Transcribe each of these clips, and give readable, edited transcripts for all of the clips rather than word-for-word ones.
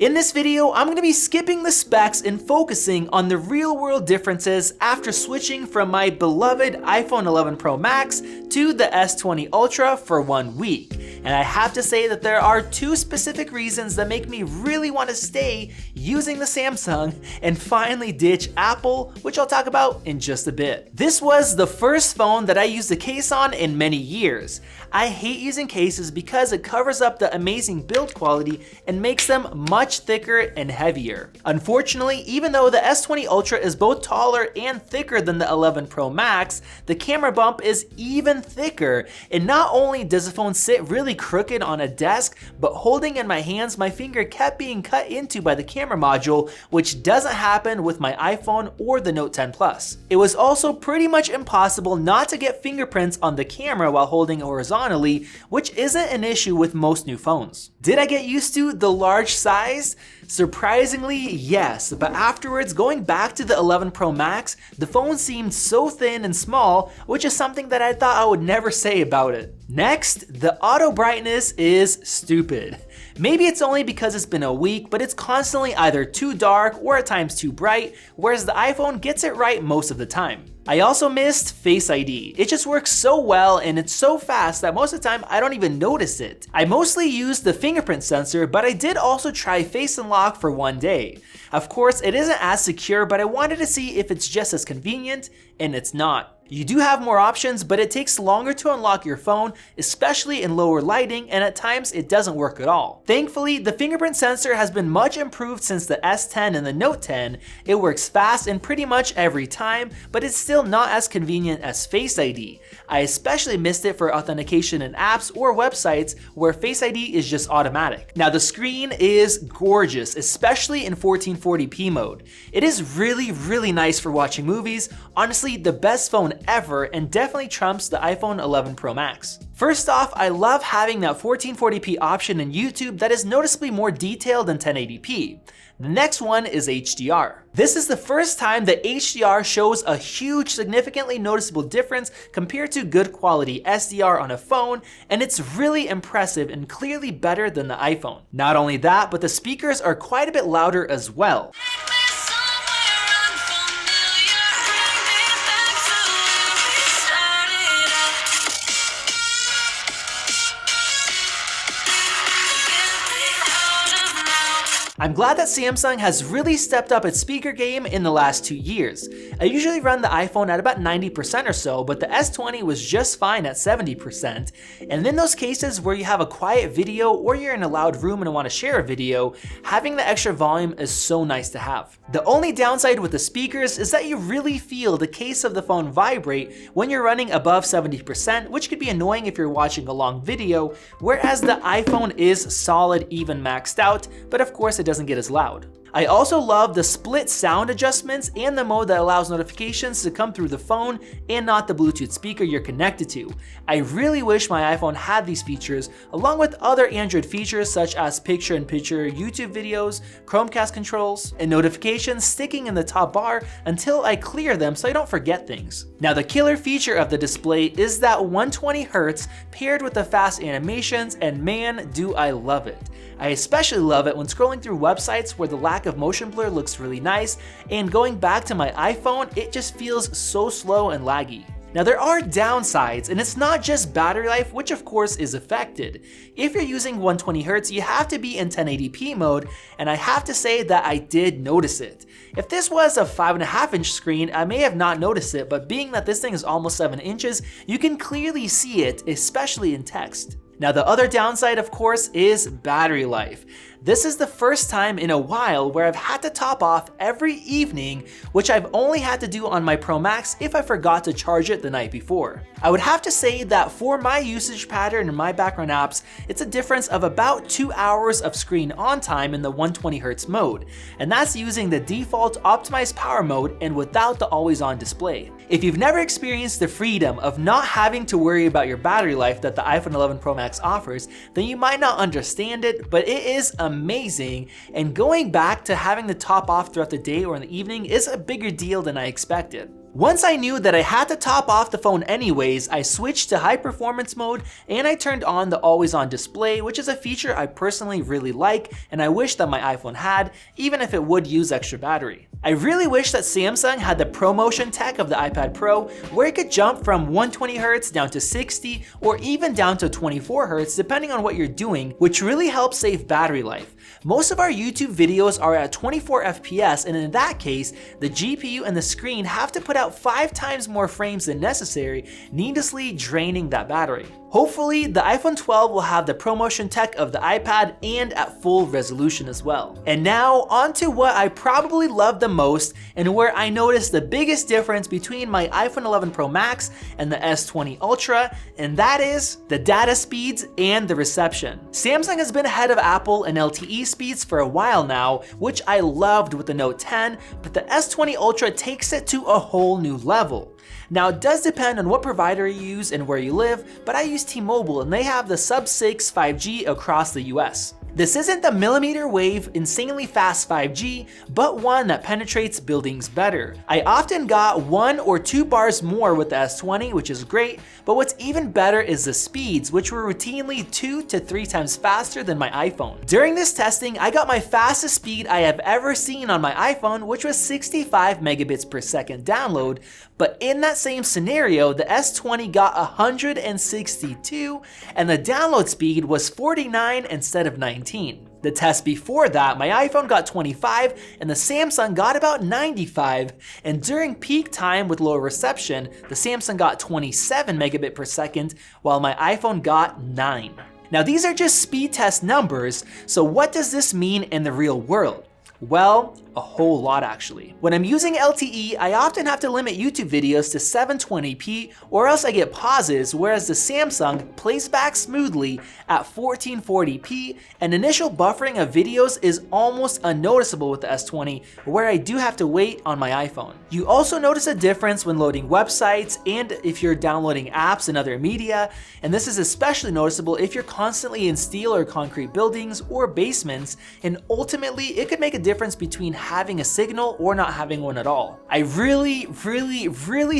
In this video, I'm going to be skipping the specs and focusing on the real-world differences after switching from my beloved iPhone 11 Pro Max to the S20 Ultra for 1 week. And I have to say that there are 2 specific reasons that make me really want to stay using the Samsung and finally ditch Apple, which I'll talk about in just a bit. This was the first phone that I used a case on in many years. I hate using cases because it covers up the amazing build quality and makes them much thicker and heavier. Unfortunately, even though the S20 Ultra is both taller and thicker than the 11 Pro Max, the camera bump is even thicker, and not only does the phone sit really crooked on a desk, but holding in my hands, my finger kept being cut into by the camera module, which doesn't happen with my iPhone or the Note 10 Plus. It was also pretty much impossible not to get fingerprints on the camera while holding it horizontally, which isn't an issue with most new phones. Did I get used to the large size? Surprisingly, yes, but afterwards, going back to the 11 Pro Max, the phone seemed so thin and small, which is something that I thought I would never say about it. Next, the auto brightness is stupid. Maybe it's only because it's been a week, but it's constantly either too dark or at times too bright, whereas the iPhone gets it right most of the time. I also missed Face ID. It just works so well and it's so fast that most of the time I don't even notice it. I mostly use the fingerprint sensor, but I did also try Face Unlock for 1 day. Of course, it isn't as secure, but I wanted to see if it's just as convenient, and it's not. You do have more options, but it takes longer to unlock your phone, especially in lower lighting, and at times it doesn't work at all. Thankfully, the fingerprint sensor has been much improved since the S10 and the Note 10. It works fast and pretty much every time, but it's still not as convenient as Face ID. I especially missed it for authentication in apps or websites where Face ID is just automatic. Now the screen is gorgeous, especially in 1440p mode. It is really nice for watching movies, honestly the best phone ever, and definitely trumps the iPhone 11 Pro Max. First off, I love having that 1440p option in YouTube that is noticeably more detailed than 1080p. The next one is HDR. This is the first time that HDR shows a huge, significantly noticeable difference compared to good quality SDR on a phone, and it's really impressive and clearly better than the iPhone. Not only that, but the speakers are quite a bit louder as well. I'm glad that Samsung has really stepped up its speaker game in the last 2 years. I usually run the iPhone at about 90% or so, but the S20 was just fine at 70%. And in those cases where you have a quiet video or you're in a loud room and want to share a video, having the extra volume is so nice to have. The only downside with the speakers is that you really feel the case of the phone vibrate when you're running above 70%, which could be annoying if you're watching a long video, whereas the iPhone is solid, even maxed out, but of course it doesn't get as loud. I also love the split sound adjustments and the mode that allows notifications to come through the phone and not the Bluetooth speaker you're connected to. I really wish my iPhone had these features, along with other Android features such as picture-in-picture YouTube videos, Chromecast controls, and notifications sticking in the top bar until I clear them so I don't forget things. Now the killer feature of the display is that 120Hz paired with the fast animations, and man, do I love it. I especially love it when scrolling through websites where the lack of motion blur looks really nice, and going back to my iPhone, it just feels so slow and laggy. Now there are downsides, and it's not just battery life, which of course is affected. If you're using 120Hz, you have to be in 1080p mode, and I have to say that I did notice it. If this was a 5.5-inch screen, I may have not noticed it, but being that this thing is almost 7 inches, you can clearly see it, especially in text. Now the other downside, of course, is battery life. This is the first time in a while where I've had to top off every evening, which I've only had to do on my Pro Max if I forgot to charge it the night before. I would have to say that for my usage pattern and my background apps, it's a difference of about 2 hours of screen on time in the 120Hz mode, and that's using the default optimized power mode and without the always on display. If you've never experienced the freedom of not having to worry about your battery life that the iPhone 11 Pro Max offers, then you might not understand it, but it is amazing, and going back to having to top off throughout the day or in the evening is a bigger deal than I expected. Once I knew that I had to top off the phone anyways, I switched to high performance mode and I turned on the always on display, which is a feature I personally really like and I wish that my iPhone had, even if it would use extra battery. I really wish that Samsung had the ProMotion tech of the iPad Pro, where it could jump from 120Hz down to 60 or even down to 24Hz depending on what you're doing, which really helps save battery life. Most of our YouTube videos are at 24 FPS, and in that case, the GPU and the screen have to put out 5 times more frames than necessary, needlessly draining that battery. Hopefully, the iPhone 12 will have the ProMotion tech of the iPad and at full resolution as well. And now, on to what I probably love the most and where I noticed the biggest difference between my iPhone 11 Pro Max and the S20 Ultra, and that is the data speeds and the reception. Samsung has been ahead of Apple in LTE speeds for a while now, which I loved with the Note 10, but the S20 Ultra takes it to a whole new level. Now, it does depend on what provider you use and where you live, but I use T-Mobile and they have the sub-6 5G across the US. This isn't the millimeter wave, insanely fast 5G, but one that penetrates buildings better. I often got 1 or 2 bars more with the S20, which is great, but what's even better is the speeds, which were routinely 2 to 3 times faster than my iPhone. During this testing, I got my fastest speed I have ever seen on my iPhone, which was 65 megabits per second download, but in that same scenario, the S20 got 162, and the download speed was 49 instead of 19. The test before that, my iPhone got 25 and the Samsung got about 95, and during peak time with low reception, the Samsung got 27 megabit per second while my iPhone got 9. Now these are just speed test numbers, so what does this mean in the real world? Well, a whole lot actually. When I'm using LTE, I often have to limit YouTube videos to 720p or else I get pauses, whereas the Samsung plays back smoothly at 1440p, and initial buffering of videos is almost unnoticeable with the S20, where I do have to wait on my iPhone. You also notice a difference when loading websites and if you're downloading apps and other media, and this is especially noticeable if you're constantly in steel or concrete buildings or basements, and ultimately it could make a difference between having a signal or not having one at all. I really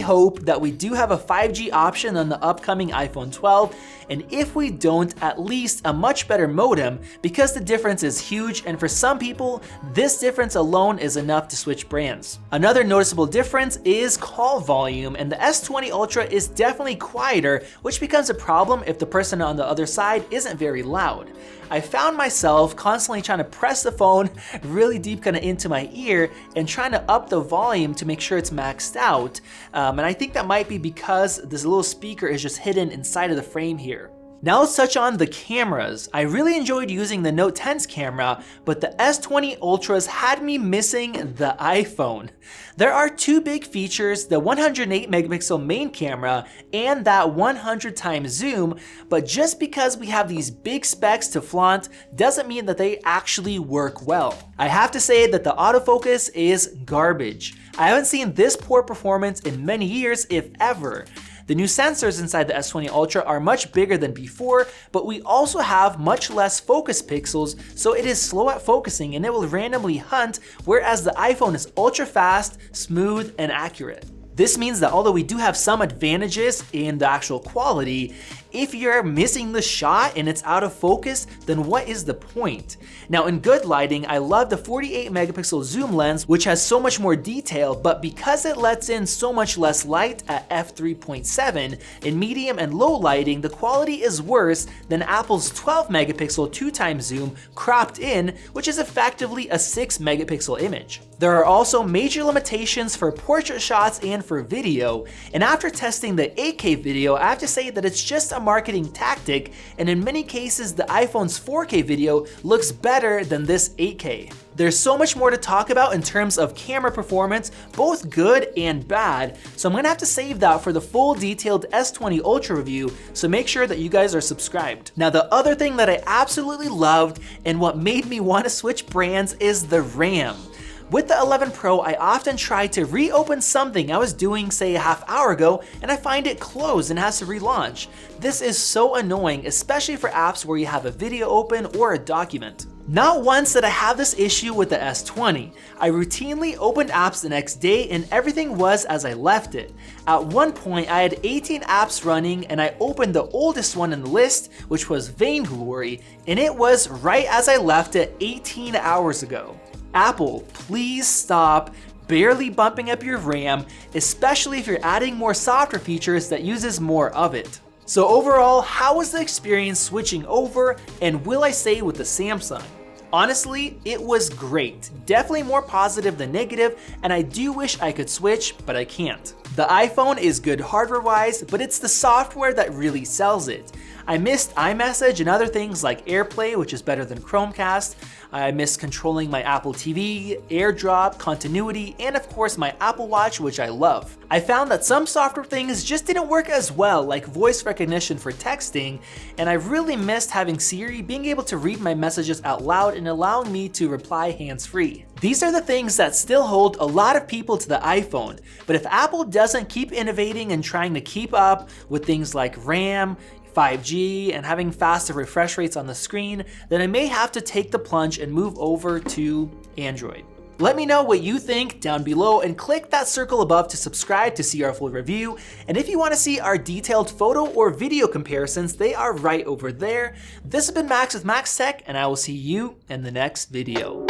hope that we do have a 5G option on the upcoming iPhone 12, and if we don't, at least a much better modem, because the difference is huge, and for some people, this difference alone is enough to switch brands. Another noticeable difference is call volume, and the S20 Ultra is definitely quieter, which becomes a problem if the person on the other side isn't very loud. I found myself constantly trying to press the phone really deep kind of into my ear and trying to up the volume to make sure it's maxed out. And I think that might be because this little speaker is just hidden inside of the frame here. Now let's touch on the cameras. I really enjoyed using the Note 10's camera, but the S20 Ultras had me missing the iPhone. There are 2 big features, the 108 megapixel main camera and that 100 times zoom, but just because we have these big specs to flaunt doesn't mean that they actually work well. I have to say that the autofocus is garbage. I haven't seen this poor performance in many years, if ever. The new sensors inside the S20 Ultra are much bigger than before, but we also have much less focus pixels, so it is slow at focusing and it will randomly hunt, whereas the iPhone is ultra fast, smooth, and accurate. This means that although we do have some advantages in the actual quality, if you're missing the shot and it's out of focus, then what is the point? Now in good lighting, I love the 48 megapixel zoom lens, which has so much more detail, but because it lets in so much less light at f3.7, in medium and low lighting, the quality is worse than Apple's 12 megapixel 2x zoom cropped in, which is effectively a 6 megapixel image. There are also major limitations for portrait shots and for video, and after testing the 8K video, I have to say that it's just a marketing tactic, and in many cases the iPhone's 4K video looks better than this 8K. There's so much more to talk about in terms of camera performance, both good and bad, so I'm gonna have to save that for the full detailed S20 Ultra review, so make sure that you guys are subscribed. Now the other thing that I absolutely loved and what made me want to switch brands is the RAM. With the 11 Pro, I often try to reopen something I was doing say a half hour ago and I find it closed and has to relaunch. This is so annoying, especially for apps where you have a video open or a document. Not once did I have this issue with the S20. I routinely opened apps the next day and everything was as I left it. At one point I had 18 apps running and I opened the oldest one in the list, which was Vainglory, and it was right as I left it 18 hours ago. Apple, please stop barely bumping up your RAM, especially if you're adding more software features that uses more of it. So overall, how was the experience switching over, and will I stay with the Samsung? Honestly, it was great. Definitely more positive than negative, and I do wish I could switch, but I can't. The iPhone is good hardware-wise, but it's the software that really sells it. I missed iMessage and other things like AirPlay, which is better than Chromecast. I miss controlling my Apple TV, AirDrop, continuity, and of course my Apple Watch, which I love. I found that some software things just didn't work as well, like voice recognition for texting, and I really missed having Siri being able to read my messages out loud and allowing me to reply hands-free. These are the things that still hold a lot of people to the iPhone, but if Apple doesn't keep innovating and trying to keep up with things like RAM, 5G, and having faster refresh rates on the screen, then I may have to take the plunge and move over to Android. Let me know what you think down below and click that circle above to subscribe to see our full review. And if you want to see our detailed photo or video comparisons, they are right over there. This has been Max with Max Tech, and I will see you in the next video.